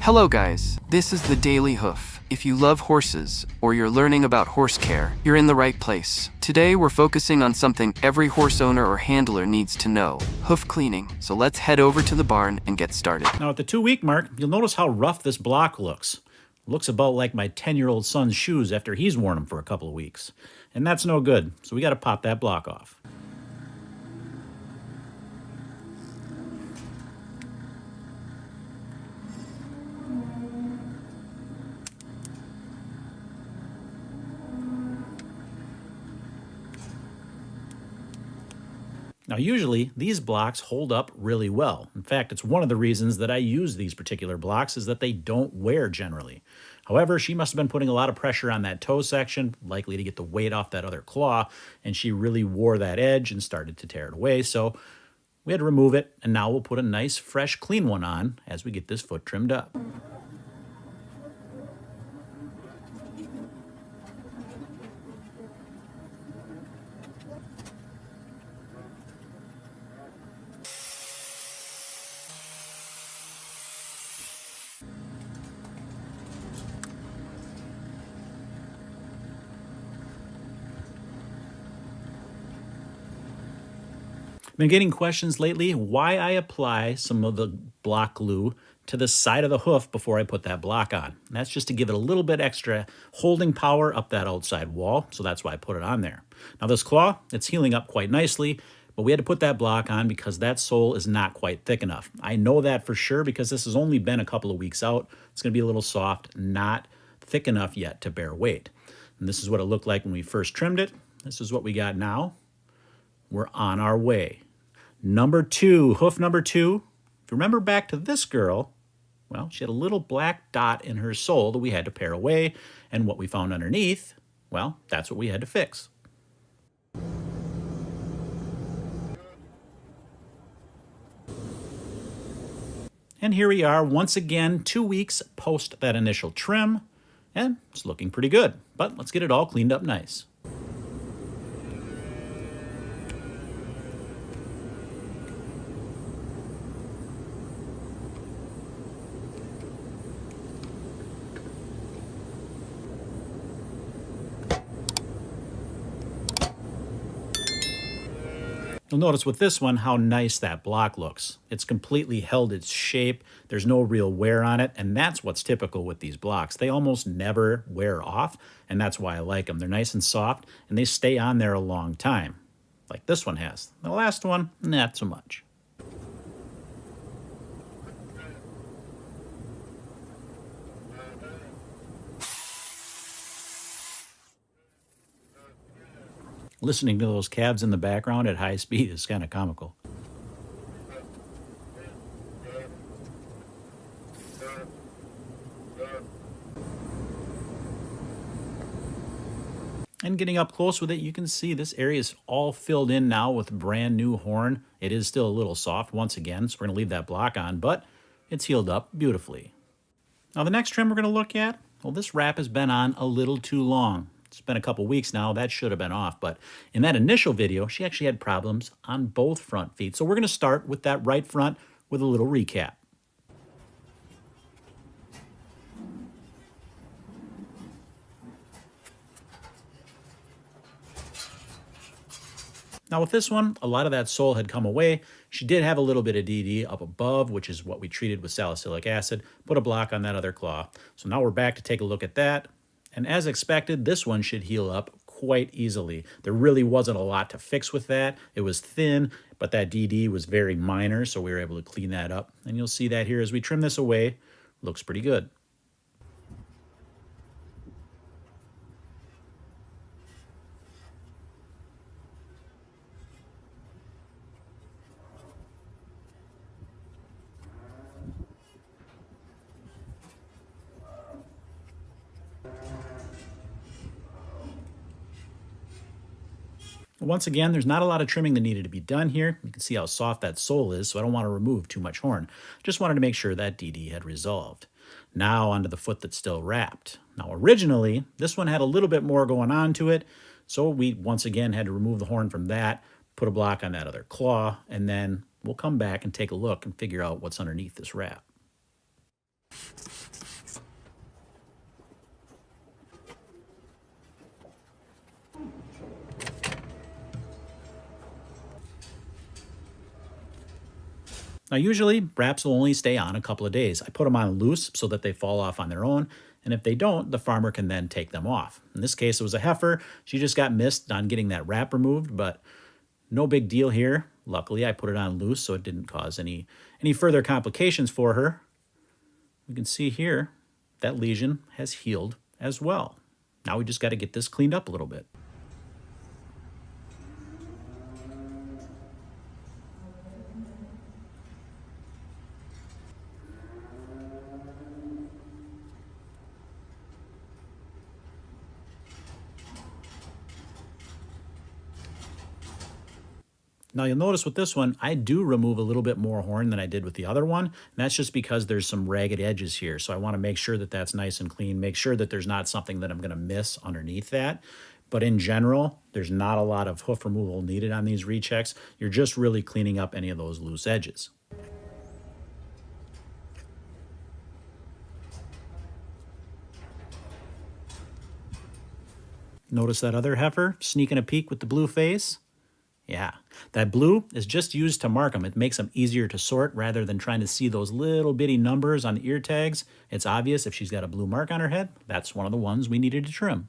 Hello guys, this is the Daily Hoof. If you love horses, or you're learning about horse care, you're in the right place. Today we're focusing on something every horse owner or handler needs to know, hoof cleaning. So let's head over to the barn and get started. Now at the 2-week mark, you'll notice how rough this block looks. Looks about like my 10-year-old son's shoes after he's worn them for a couple of weeks. And that's no good, so we gotta pop that block off. Now usually these blocks hold up really well. In fact, it's one of the reasons that I use these particular blocks is that they don't wear generally. However, she must have been putting a lot of pressure on that toe section, likely to get the weight off that other claw, and she really wore that edge and started to tear it away. So we had to remove it, and now we'll put a nice, fresh, clean one on as we get this foot trimmed up. Been getting questions lately why I apply some of the block glue to the side of the hoof before I put that block on. And that's just to give it a little bit extra holding power up that outside wall, so that's why I put it on there. Now this claw, it's healing up quite nicely, but we had to put that block on because that sole is not quite thick enough. I know that for sure because this has only been a couple of weeks out. It's going to be a little soft, not thick enough yet to bear weight. And this is what it looked like when we first trimmed it. This is what we got now. We're on our way. Number 2, hoof number 2. If you remember back to this girl, well, she had a little black dot in her sole that we had to pare away, and what we found underneath, well, that's what we had to fix. And here we are once again, 2 weeks post that initial trim, and it's looking pretty good. But let's get it all cleaned up nice. You'll notice with this one how nice that block looks. It's completely held its shape. There's no real wear on it, and that's what's typical with these blocks. They almost never wear off, and that's why I like them. They're nice and soft, and they stay on there a long time, like this one has. The last one, not so much. Listening to those calves in the background at high speed is kind of comical. And getting up close with it, you can see this area is all filled in now with brand new horn. It is still a little soft once again, so we're going to leave that block on, but it's healed up beautifully. Now the next trim we're going to look at, well, this wrap has been on a little too long. It's been a couple weeks now, that should have been off, but in that initial video, she actually had problems on both front feet. So we're going to start with that right front with a little recap. Now with this one, a lot of that sole had come away. She did have a little bit of DD up above, which is what we treated with salicylic acid, put a block on that other claw. So now we're back to take a look at that. And as expected, this one should heal up quite easily. There really wasn't a lot to fix with that. It was thin, but that DD was very minor, so we were able to clean that up. And you'll see that here as we trim this away. Looks pretty good. Once again, there's not a lot of trimming that needed to be done here. You can see how soft that sole is, so I don't want to remove too much horn. Just wanted to make sure that DD had resolved. Now onto the foot that's still wrapped. Now originally, this one had a little bit more going on to it, so we once again had to remove the horn from that, put a block on that other claw, and then we'll come back and take a look and figure out what's underneath this wrap. Now, usually wraps will only stay on a couple of days. I put them on loose so that they fall off on their own, and if they don't, the farmer can then take them off. In this case, it was a heifer. She just got missed on getting that wrap removed, but no big deal here. Luckily, I put it on loose so it didn't cause any further complications for her. We can see here that lesion has healed as well. Now we just got to get this cleaned up a little bit. Now you'll notice with this one, I do remove a little bit more horn than I did with the other one. And that's just because there's some ragged edges here. So I want to make sure that that's nice and clean, make sure that there's not something that I'm going to miss underneath that. But in general, there's not a lot of hoof removal needed on these rechecks. You're just really cleaning up any of those loose edges. Notice that other heifer sneaking a peek with the blue face? Yeah, that blue is just used to mark them. It makes them easier to sort rather than trying to see those little bitty numbers on the ear tags. It's obvious if she's got a blue mark on her head, that's one of the ones we needed to trim.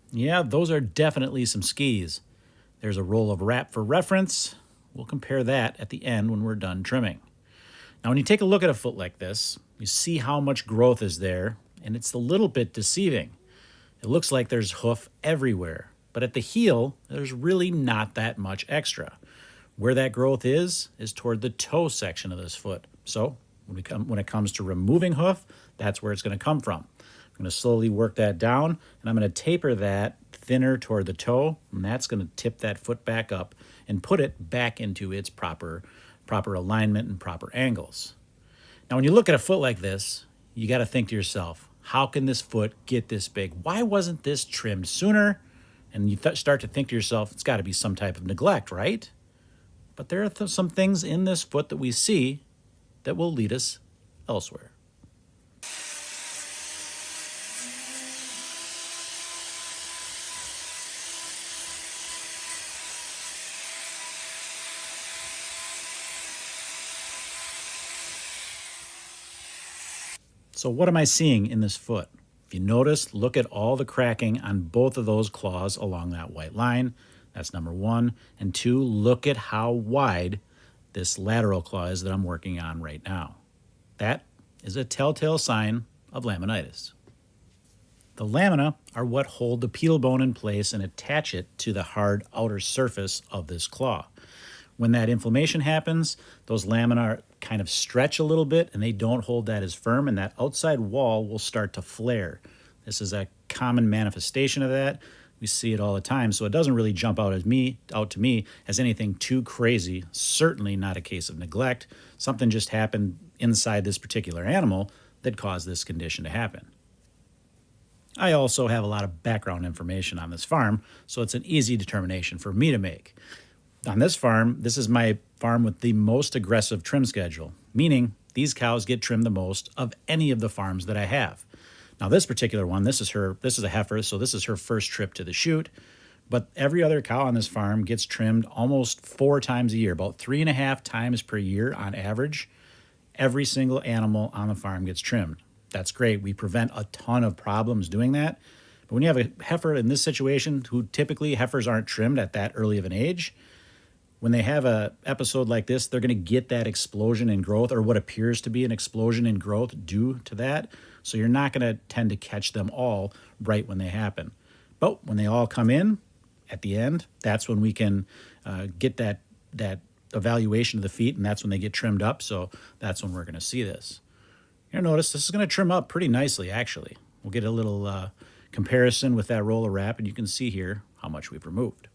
Yeah, those are definitely some skis. There's a roll of wrap for reference. We'll compare that at the end when we're done trimming. Now, when you take a look at a foot like this, you see how much growth is there, and it's a little bit deceiving. It looks like there's hoof everywhere, but at the heel, there's really not that much extra. Where that growth is toward the toe section of this foot. So when it comes to removing hoof, that's where it's going to come from. I'm going to slowly work that down, and I'm going to taper that thinner toward the toe, and that's going to tip that foot back up and put it back into its proper alignment and proper angles. Now, when you look at a foot like this, you got to think to yourself, how can this foot get this big? Why wasn't this trimmed sooner? And you start to think to yourself, it's got to be some type of neglect, right? But there are some things in this foot that we see that will lead us elsewhere. So what am I seeing in this foot? If you notice, look at all the cracking on both of those claws along that white line. That's number one. And two, look at how wide this lateral claw is that I'm working on right now. That is a telltale sign of laminitis. The lamina are what hold the pedal bone in place and attach it to the hard outer surface of this claw. When that inflammation happens, those lamina kind of stretch a little bit and they don't hold that as firm, and that outside wall will start to flare. This is a common manifestation of that. We see it all the time, so it doesn't really jump out to me as anything too crazy. Certainly not a case of neglect. Something just happened inside this particular animal that caused this condition to happen. I also have a lot of background information on this farm, so it's an easy determination for me to make. On this farm, this is my farm with the most aggressive trim schedule, meaning these cows get trimmed the most of any of the farms that I have. Now, this particular one, this is a heifer, so this is her first trip to the chute. But every other cow on this farm gets trimmed almost 4 times a year, about 3.5 times per year on average. Every single animal on the farm gets trimmed. That's great. We prevent a ton of problems doing that. But when you have a heifer in this situation, who typically heifers aren't trimmed at that early of an age, when they have an episode like this, they're going to get that explosion in growth, or what appears to be an explosion in growth due to that. So you're not going to tend to catch them all right when they happen. But when they all come in at the end, that's when we can get that evaluation of the feet, and that's when they get trimmed up. So that's when we're going to see this. You'll notice this is going to trim up pretty nicely, actually. We'll get a little comparison with that roll of wrap, and you can see here how much we've removed.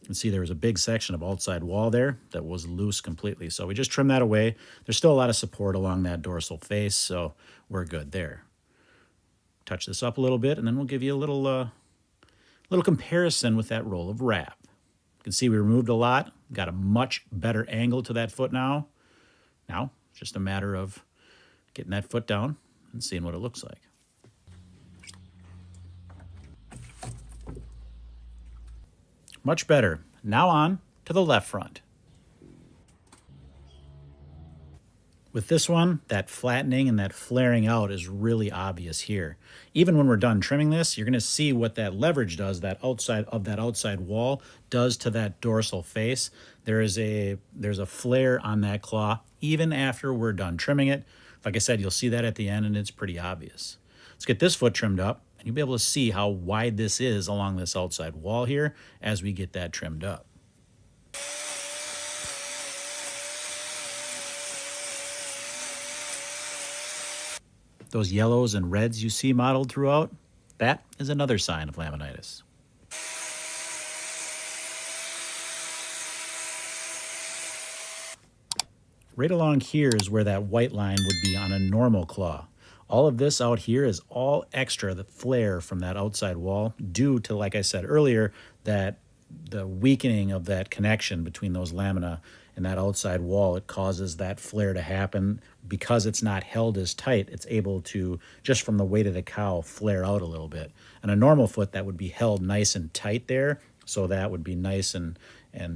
You can see there was a big section of outside wall there that was loose completely. So we just trimmed that away. There's still a lot of support along that dorsal face, so we're good there. Touch this up a little bit, and then we'll give you a little comparison with that roll of wrap. You can see we removed a lot, got a much better angle to that foot now. Now, it's just a matter of getting that foot down and seeing what it looks like. Much better. Now on to the left front. With this one, that flattening and that flaring out is really obvious here. Even when we're done trimming this, you're going to see what that leverage does, that outside wall does to that dorsal face. There's a flare on that claw even after we're done trimming it. Like I said, you'll see that at the end, and it's pretty obvious. Let's get this foot trimmed up, and you'll be able to see how wide this is along this outside wall here as we get that trimmed up. Those yellows and reds you see modeled throughout, that is another sign of laminitis. Right along here is where that white line would be on a normal claw. All of this out here is all extra, the flare from that outside wall, due to, like I said earlier, that the weakening of that connection between those lamina and that outside wall. It causes that flare to happen. Because it's not held as tight, it's able to, just from the weight of the cow, flare out a little bit. And a normal foot, that would be held nice and tight there, so that would be nice and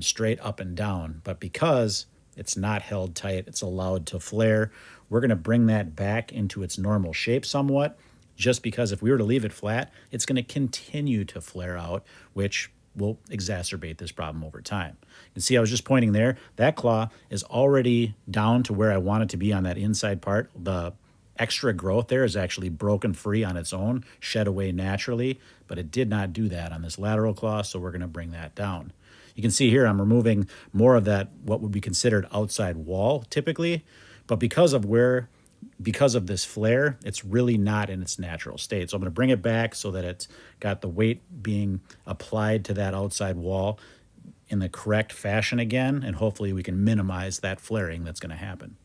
straight up and down. But because it's not held tight, it's allowed to flare. We're going to bring that back into its normal shape somewhat, just because if we were to leave it flat, it's going to continue to flare out, which will exacerbate this problem over time. You can see I was just pointing there. That claw is already down to where I want it to be on that inside part. The extra growth there is actually broken free on its own, shed away naturally, but it did not do that on this lateral claw, so we're going to bring that down. You can see here I'm removing more of that, what would be considered outside wall typically, but because of this flare, it's really not in its natural state. So I'm going to bring it back so that it's got the weight being applied to that outside wall in the correct fashion again, and hopefully we can minimize that flaring that's going to happen.